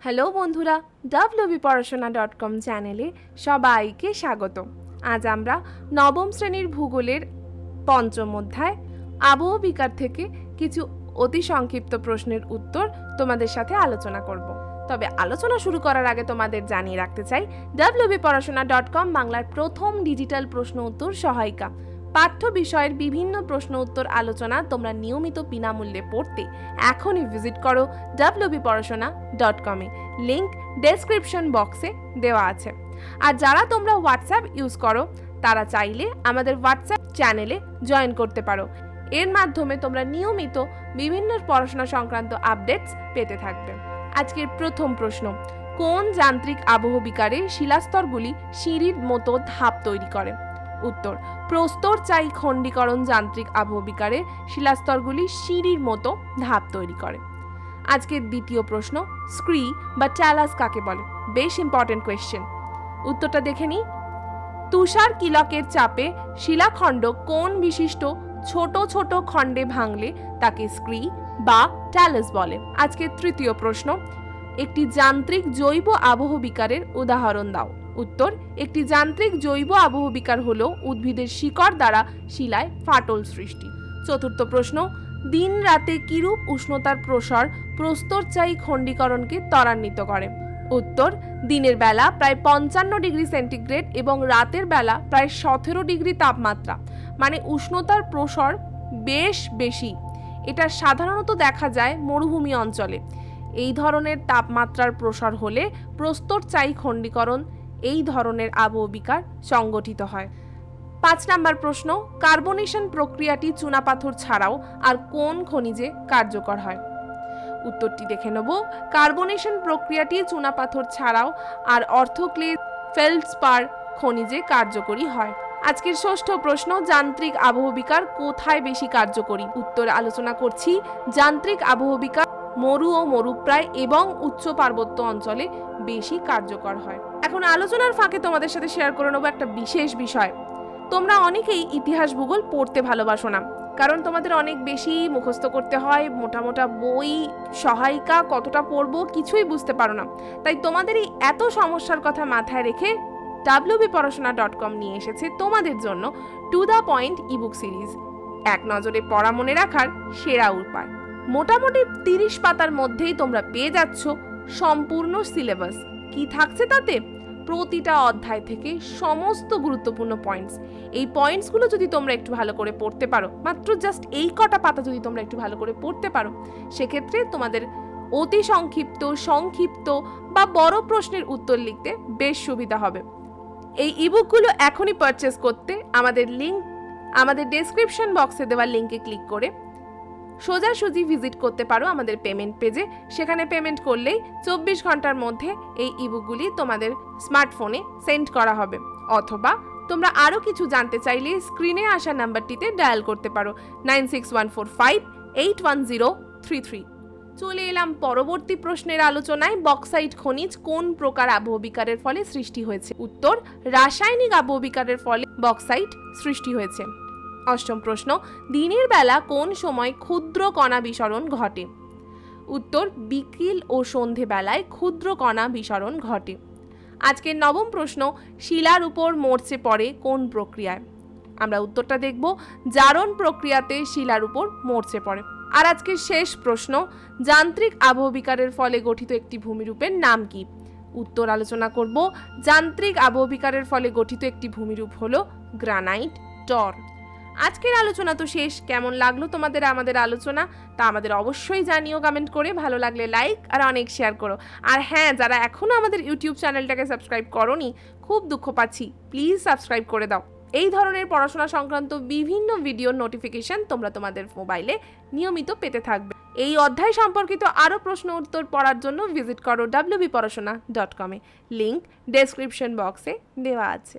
Hello বন্ধুরা, wbporashona.com চ্যানেলে সবাইকে স্বাগত। আজ আমরা নবম শ্রেণীর ভূগোলের পঞ্চম অধ্যায় আবহবিকার থেকে কিছু অতি সংক্ষিপ্ত প্রশ্নের উত্তর তোমাদের সাথে আলোচনা করব। তবে আলোচনা শুরু করার আগে তোমাদের জানিয়ে রাখতে চাই, wbporashona.com বাংলার প্রথম ডিজিটাল প্রশ্ন উত্তর সহায়িকা। পাঠ্য বিষয়ের বিভিন্ন প্রশ্ন উত্তর আলোচনা তোমরা নিয়মিত বিনামূল্যে পড়তে এখনই ভিজিট করো wbporashona.com-এ। লিংক ডেসক্রিপশন বক্সে দেওয়া আছে। আর যারা তোমরা হোয়াটসঅ্যাপ ইউজ করো তারা চাইলে আমাদের হোয়াটসঅ্যাপ চ্যানেলে জয়েন করতে পারো। এর মাধ্যমে তোমরা নিয়মিত বিভিন্ন পড়াশোনা সংক্রান্ত আপডেটস পেতে থাকবে। আজকের প্রথম প্রশ্ন, কোন যান্ত্রিক আবহবিকারে শিলাস্তরগুলি সিঁড়ির মতো ধাপ তৈরি করে? উত্তর, প্রস্তরচায়ী খণ্ডীকরণ যান্ত্রিক আবহবিকারে শিলাস্তরগুলি সিঁড়ির মতো ধাপ তৈরি করে। আজকের দ্বিতীয় প্রশ্ন, স্ক্রি বা ট্যালাস কাকে বলে? বেশ ইম্পর্টেন্ট কোয়েশ্চেন, উত্তরটা দেখে নিই। তুষার কিলকের চাপে শিলাখণ্ড কোন বিশিষ্ট ছোট ছোট খণ্ডে ভাঙলে তাকে স্ক্রি বা ট্যালাস বলে। আজকের তৃতীয় প্রশ্ন, একটি যান্ত্রিক জৈব আবহবিকারের উদাহরণ দাও। উত্তর, একটি যান্ত্রিক জৈব আবহবিকার হলো উদ্ভিদের শিকড় দ্বারা শিলায় ফাটল সৃষ্টি। চতুর্থ প্রশ্ন, দিন রাতে কিরূপ উষ্ণতার প্রসার প্রস্তরচায়ী খণ্ডীকরণকে ত্বরান্বিত করে? উত্তর, দিনের বেলা প্রায় 55 ডিগ্রি সেন্টিগ্রেড এবং রাতের বেলা প্রায় 17 ডিগ্রি তাপমাত্রা, মানে উষ্ণতার প্রসার বেশ বেশি। এটা সাধারণত দেখা যায় মরুভূমি অঞ্চলে। এই ধরনের তাপমাত্রার প্রসার হলে প্রস্তরচায়ী খণ্ডীকরণ এই ধরনের আবহবিকার সংগঠিত হয়। 5 নম্বর প্রশ্ন, কার্বনেশন প্রক্রিয়াটি চুনাপাথর ছাড়াও আর কোন খনিজে কার্যকর হয়? উত্তরটি দেখে নেব। কার্বনেশন প্রক্রিয়াটি চুনাপাথর ছাড়াও আর অর্থোক্লে ফেল্ডস্পার খনিজে কার্যকরী হয়। আজকের ষষ্ঠ প্রশ্ন, যান্ত্রিক আবহবিকার কোথায় বেশি কার্যকরী? উত্তর আলোচনা করছি। যান্ত্রিক আবহবিকার মরু ও মরুপ্রায় এবং উচ্চ পার্বত্য অঞ্চলে বেশি কার্যকর হয়। এখন আলোচনার ফাঁকে তোমাদের সাথে শেয়ার করে নেবো একটা বিশেষ বিষয়। তোমরা অনেকেই ইতিহাস ভূগোল পড়তে ভালোবাসো না, কারণ তোমাদের অনেক বেশি মুখস্থ করতে হয়, মোটা মোটা বই, সহায়িকা কতটা পড়বো কিছুই বুঝতে পারো না। তাই তোমাদের এই এত সমস্যার কথা মাথায় রেখে wbporashona.com নিয়ে এসেছে তোমাদের জন্য to the point ebook series, এক নজরে পড়া মনে রাখার সেরা উপায়। মোটামুটি 30 পাতার মধ্যেই তোমরা পেয়ে যাচ্ছ সম্পূর্ণ সিলেবাস। কি থাকছে তাতে? প্রতিটা অধ্যায় থেকে সমস্ত গুরুত্বপূর্ণ পয়েন্টস। এই পয়েন্টসগুলো যদি তোমরা একটু ভালো করে পড়তে পারো, মাত্র জাস্ট এই কটা পাতা যদি তোমরা একটু ভালো করে পড়তে পারো, সেক্ষেত্রে তোমাদের অতি সংক্ষিপ্ত বা বড় প্রশ্নের উত্তর লিখতে বেশ সুবিধা হবে। এই ইবুকগুলো এখনই পারচেস করতে আমাদের ডেসক্রিপশন বক্সে দেওয়া লিঙ্কে ক্লিক করে সোজাসুজি ভিজিট করতে পারো আমাদের পেমেন্ট পেজে। সেখানে পেমেন্ট করলেই 24 ঘন্টার মধ্যে এই ইবুকগুলি তোমাদের স্মার্টফোনে সেন্ড করা হবে। অথবা তোমরা আরও কিছু জানতে চাইলে স্ক্রিনে আসা নাম্বারটিতে ডায়াল করতে পারো 9614581033। চলে এলাম পরবর্তী প্রশ্নের আলোচনায়। বক্সাইট খনিজ কোন প্রকার আবহবিকারের ফলে সৃষ্টি হয়েছে? উত্তর, রাসায়নিক আবহবিকারের ফলে বক্সাইট সৃষ্টি হয়েছে। অষ্টম প্রশ্ন, দিনের বেলা কোন সময় ক্ষুদ্র কণা বিসরণ ঘটে? উত্তর, বিকেল ও সন্ধে বেলায় ক্ষুদ্র কণা বিসরণ ঘটে। আজকের নবম প্রশ্ন, শিলার উপর মরচে পড়ে কোন প্রক্রিয়ায়? আমরা উত্তরটা দেখব। জারণ প্রক্রিয়াতে শিলার উপর মরচে পড়ে। আর আজকের শেষ প্রশ্ন, যান্ত্রিক আবহবিকারের ফলে গঠিত একটি ভূমিরূপের নাম কি? উত্তর আলোচনা করব। যান্ত্রিক আবহবিকারের ফলে গঠিত একটি ভূমিরূপ হলো গ্রানাইট টর। আজকের আলোচনা তো শেষ। কেমন লাগলো তোমাদের আমাদের আলোচনা তা আমাদের অবশ্যই জানিও কমেন্ট করে। ভালো লাগলে লাইক আর অনেক শেয়ার করো। আর হ্যাঁ, যারা এখনও আমাদের ইউটিউব চ্যানেলটাকে সাবস্ক্রাইব করোনি, খুব দুঃখ পাচ্ছি, প্লিজ সাবস্ক্রাইব করে দাও। এই ধরনের পড়াশোনা সংক্রান্ত বিভিন্ন ভিডিওর নোটিফিকেশন তোমরা তোমাদের মোবাইলে নিয়মিত পেতে থাকবে। এই অধ্যায় সম্পর্কিত আরও প্রশ্ন উত্তর পড়ার জন্য ভিজিট করো wbporashona.com-এ। লিংক ডেসক্রিপশন বক্সে দেওয়া আছে।